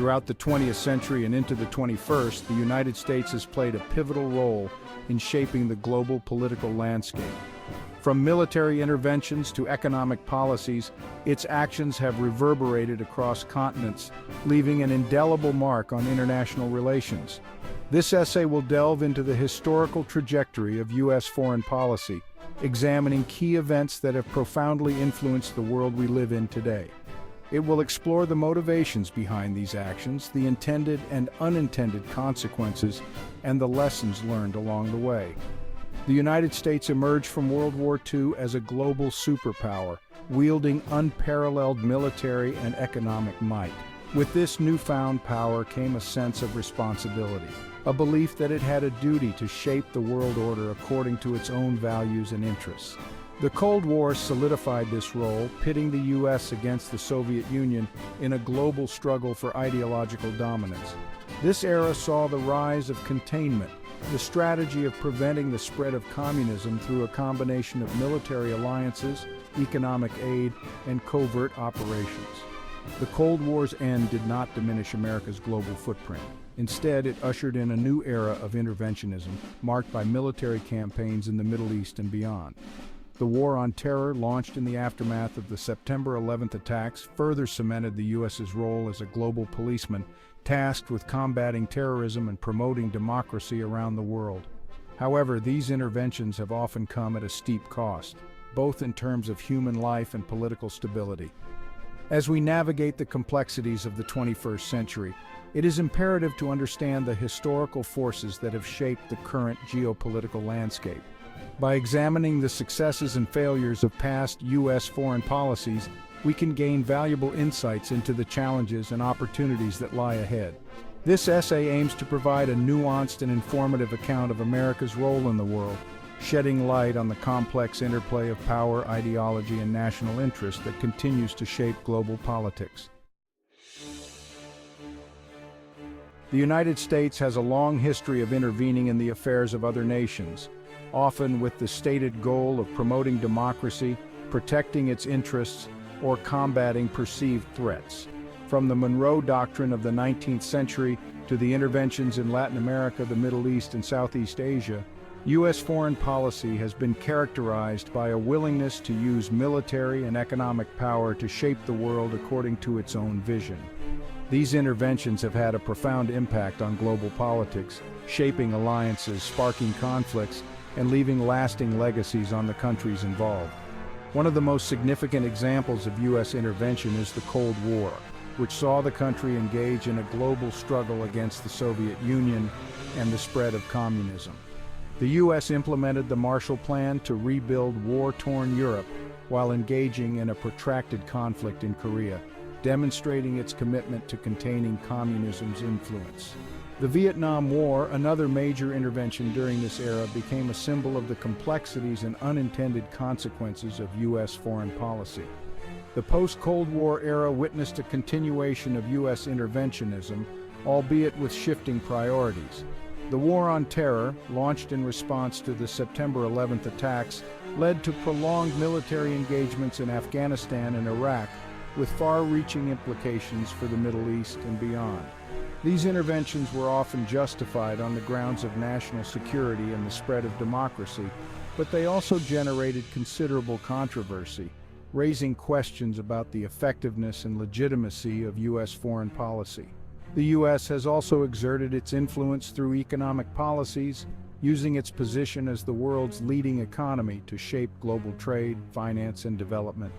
Throughout the 20th century and into the 21st, the United States has played a pivotal role in shaping the global political landscape. From military interventions to economic policies, its actions have reverberated across continents, leaving an indelible mark on international relations. This essay will delve into the historical trajectory of U.S. foreign policy, examining key events that have profoundly influenced the world we live in today. It will explore the motivations behind these actions, the intended and unintended consequences, and the lessons learned along the way. The United States emerged from World War II as a global superpower, wielding unparalleled military and economic might. With this newfound power came a sense of responsibility, a belief that it had a duty to shape the world order according to its own values and interests. The Cold War solidified this role, pitting the U.S. against the Soviet Union in a global struggle for ideological dominance. This era saw the rise of containment, the strategy of preventing the spread of communism through a combination of military alliances, economic aid, and covert operations. The Cold War's end did not diminish America's global footprint. Instead, it ushered in a new era of interventionism, marked by military campaigns in the Middle East and beyond. The War on Terror, launched in the aftermath of the September 11th attacks, further cemented the U.S.'s role as a global policeman, tasked with combating terrorism and promoting democracy around the world. However, these interventions have often come at a steep cost, both in terms of human life and political stability. As we navigate the complexities of the 21st century, it is imperative to understand the historical forces that have shaped the current geopolitical landscape. By examining the successes and failures of past U.S. foreign policies, we can gain valuable insights into the challenges and opportunities that lie ahead. This essay aims to provide a nuanced and informative account of America's role in the world, shedding light on the complex interplay of power, ideology, and national interest that continues to shape global politics. The United States has a long history of intervening in the affairs of other nations, often with the stated goal of promoting democracy, protecting its interests, or combating perceived threats. From the Monroe Doctrine of the 19th century to the interventions in Latin America, the Middle East, and Southeast Asia, U.S. foreign policy has been characterized by a willingness to use military and economic power to shape the world according to its own vision. These interventions have had a profound impact on global politics, shaping alliances, sparking conflicts, and leaving lasting legacies on the countries involved. One of the most significant examples of U.S. intervention is the Cold War, which saw the country engage in a global struggle against the Soviet Union and the spread of communism. The U.S. implemented the Marshall Plan to rebuild war-torn Europe while engaging in a protracted conflict in Korea, demonstrating its commitment to containing communism's influence. The Vietnam War, another major intervention during this era, became a symbol of the complexities and unintended consequences of U.S. foreign policy. The post-Cold War era witnessed a continuation of U.S. interventionism, albeit with shifting priorities. The War on Terror, launched in response to the September 11th attacks, led to prolonged military engagements in Afghanistan and Iraq, with far-reaching implications for the Middle East and beyond. These interventions were often justified on the grounds of national security and the spread of democracy, but they also generated considerable controversy, raising questions about the effectiveness and legitimacy of U.S. foreign policy. The U.S. has also exerted its influence through economic policies, using its position as the world's leading economy to shape global trade, finance, and development.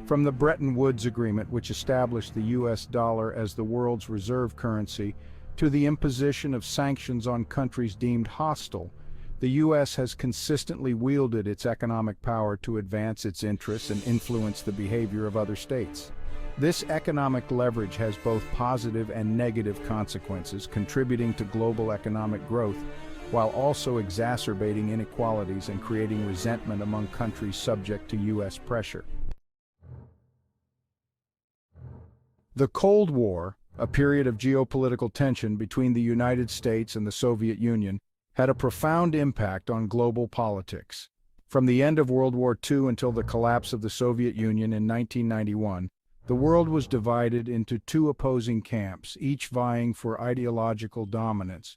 From the Bretton Woods Agreement, which established the U.S. dollar as the world's reserve currency, to the imposition of sanctions on countries deemed hostile, the U.S. has consistently wielded its economic power to advance its interests and influence the behavior of other states. This economic leverage has both positive and negative consequences, contributing to global economic growth, while also exacerbating inequalities and creating resentment among countries subject to U.S. pressure. The Cold War, a period of geopolitical tension between the United States and the Soviet Union, had a profound impact on global politics. From the end of World War II until the collapse of the Soviet Union in 1991, The world was divided into two opposing camps, each vying for ideological dominance.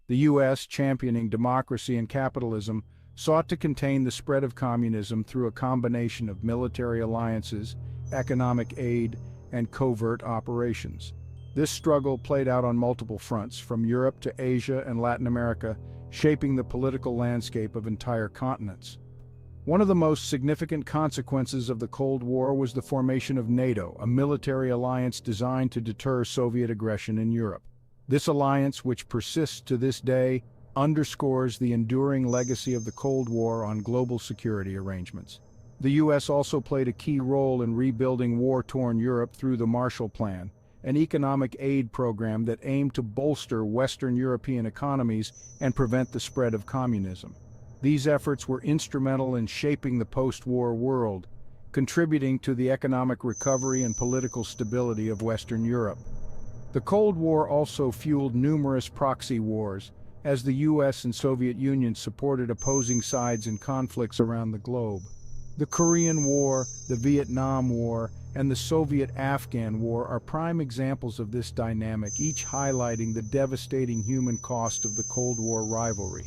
The U.S., championing democracy and capitalism, sought to contain the spread of communism through a combination of military alliances, economic aid, and covert operations. This struggle played out on multiple fronts, from Europe to Asia and Latin America, shaping the political landscape of entire continents. One of the most significant consequences of the Cold War was the formation of NATO, a military alliance designed to deter Soviet aggression in Europe. This alliance, which persists to this day, underscores the enduring legacy of the Cold War on global security arrangements. The U.S. also played a key role in rebuilding war-torn Europe through the Marshall Plan, an economic aid program that aimed to bolster Western European economies and prevent the spread of communism. These efforts were instrumental in shaping the post-war world, contributing to the economic recovery and political stability of Western Europe. The Cold War also fueled numerous proxy wars, as the U.S. and Soviet Union supported opposing sides in conflicts around the globe. The Korean War, the Vietnam War, and the Soviet-Afghan War are prime examples of this dynamic, each highlighting the devastating human cost of the Cold War rivalry.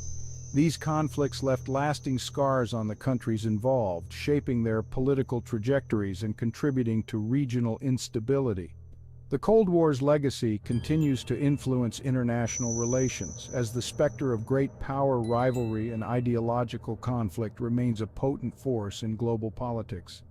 These conflicts left lasting scars on the countries involved, shaping their political trajectories and contributing to regional instability. The Cold War's legacy continues to influence international relations, as the specter of great power rivalry and ideological conflict remains a potent force in global politics.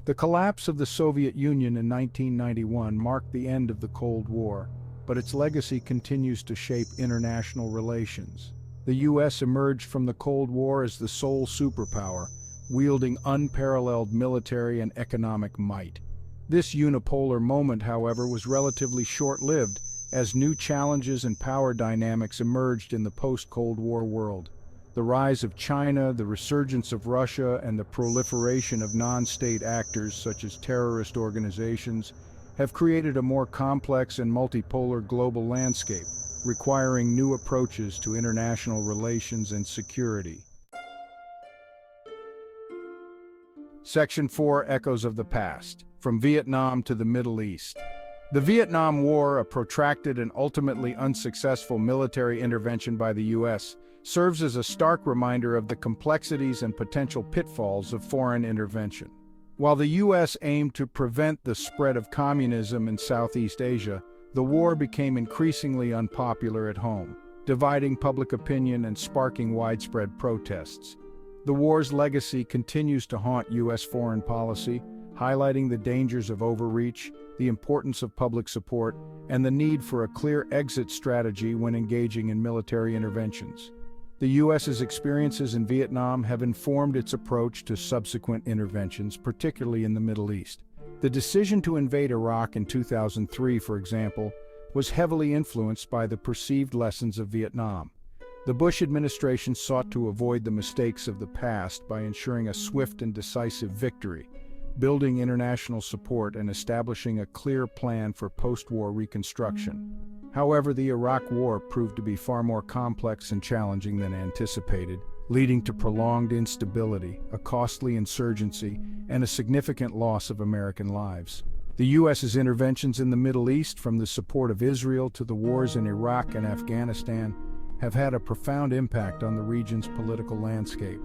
The collapse of the Soviet Union in 1991 marked the end of the Cold War, but its legacy continues to shape international relations. The U.S. emerged from the Cold War as the sole superpower, wielding unparalleled military and economic might. This unipolar moment, however, was relatively short-lived, as new challenges and power dynamics emerged in the post-Cold War world. The rise of China, the resurgence of Russia, and the proliferation of non-state actors such as terrorist organizations have created a more complex and multipolar global landscape, requiring new approaches to international relations and security. Section 4: Echoes of the Past. From Vietnam to the Middle East. The Vietnam War, a protracted and ultimately unsuccessful military intervention by the U.S., serves as a stark reminder of the complexities and potential pitfalls of foreign intervention. While the U.S. aimed to prevent the spread of communism in Southeast Asia, the war became increasingly unpopular at home, dividing public opinion and sparking widespread protests. The war's legacy continues to haunt U.S. foreign policy, highlighting the dangers of overreach, the importance of public support, and the need for a clear exit strategy when engaging in military interventions. The U.S.'s experiences in Vietnam have informed its approach to subsequent interventions, particularly in the Middle East. The decision to invade Iraq in 2003, for example, was heavily influenced by the perceived lessons of Vietnam. The Bush administration sought to avoid the mistakes of the past by ensuring a swift and decisive victory, building international support and establishing a clear plan for post-war reconstruction. However, the Iraq War proved to be far more complex and challenging than anticipated, leading to prolonged instability, a costly insurgency, and a significant loss of American lives. The U.S.'s interventions in the Middle East, from the support of Israel to the wars in Iraq and Afghanistan, have had a profound impact on the region's political landscape.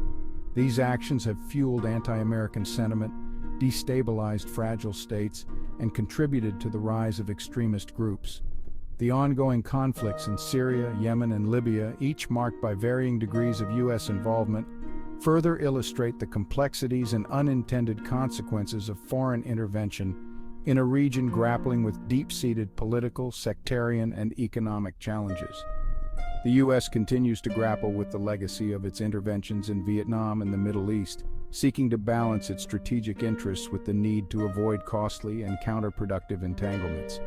These actions have fueled anti-American sentiment, destabilized fragile states, and contributed to the rise of extremist groups. The ongoing conflicts in Syria, Yemen, and Libya, each marked by varying degrees of U.S. involvement, further illustrate the complexities and unintended consequences of foreign intervention in a region grappling with deep-seated political, sectarian, and economic challenges. The U.S. continues to grapple with the legacy of its interventions in Vietnam and the Middle East, seeking to balance its strategic interests with the need to avoid costly and counterproductive entanglements.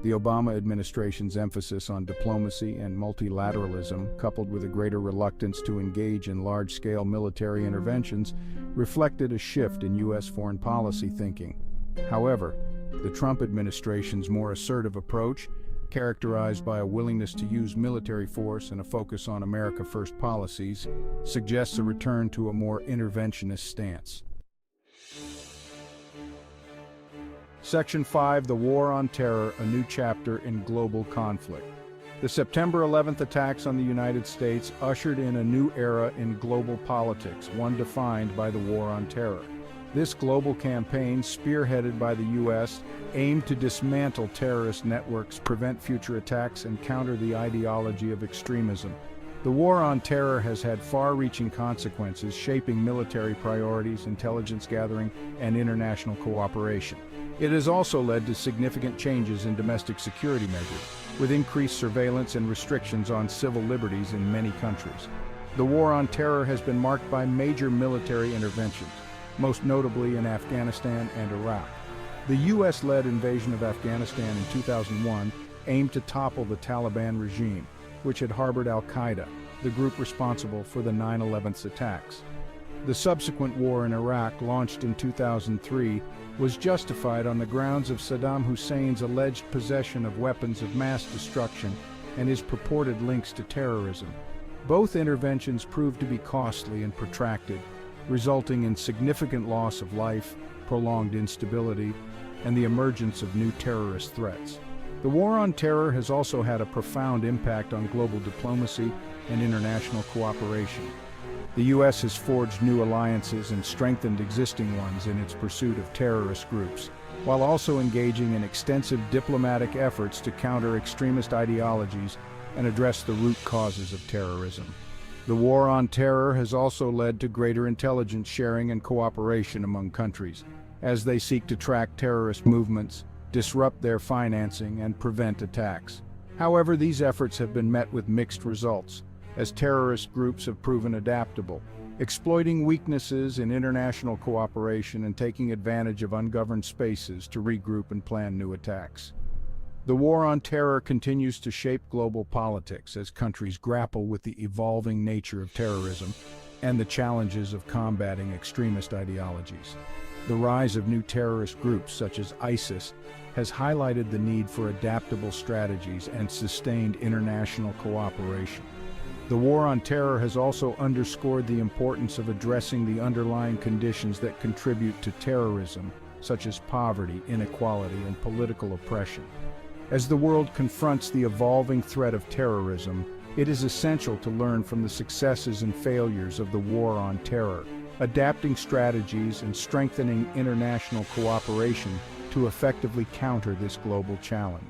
The Obama administration's emphasis on diplomacy and multilateralism, coupled with a greater reluctance to engage in large-scale military interventions, reflected a shift in U.S. foreign policy thinking. However, the Trump administration's more assertive approach, characterized by a willingness to use military force and a focus on America First policies, suggests a return to a more interventionist stance. Section 5, The War on Terror, a new chapter in global conflict. The September 11th attacks on the United States ushered in a new era in global politics, one defined by the War on Terror. This global campaign, spearheaded by the U.S., aimed to dismantle terrorist networks, prevent future attacks, and counter the ideology of extremism. The War on Terror has had far-reaching consequences, shaping military priorities, intelligence gathering, and international cooperation. It has also led to significant changes in domestic security measures, with increased surveillance and restrictions on civil liberties in many countries. The War on Terror has been marked by major military interventions, most notably in Afghanistan and Iraq. The U.S.-led invasion of Afghanistan in 2001 aimed to topple the Taliban regime, which had harbored al-Qaeda, the group responsible for the 9/11 attacks. The subsequent war in Iraq, launched in 2003, was justified on the grounds of Saddam Hussein's alleged possession of weapons of mass destruction and his purported links to terrorism. Both interventions proved to be costly and protracted, resulting in significant loss of life, prolonged instability, and the emergence of new terrorist threats. The War on Terror has also had a profound impact on global diplomacy and international cooperation. The U.S. has forged new alliances and strengthened existing ones in its pursuit of terrorist groups, while also engaging in extensive diplomatic efforts to counter extremist ideologies and address the root causes of terrorism. The War on Terror has also led to greater intelligence sharing and cooperation among countries, as they seek to track terrorist movements, disrupt their financing, and prevent attacks. However, these efforts have been met with mixed results, as terrorist groups have proven adaptable, exploiting weaknesses in international cooperation and taking advantage of ungoverned spaces to regroup and plan new attacks. The War on Terror continues to shape global politics as countries grapple with the evolving nature of terrorism and the challenges of combating extremist ideologies. The rise of new terrorist groups such as ISIS has highlighted the need for adaptable strategies and sustained international cooperation. The War on Terror has also underscored the importance of addressing the underlying conditions that contribute to terrorism, such as poverty, inequality, and political oppression. As the world confronts the evolving threat of terrorism, it is essential to learn from the successes and failures of the War on Terror, adapting strategies and strengthening international cooperation to effectively counter this global challenge.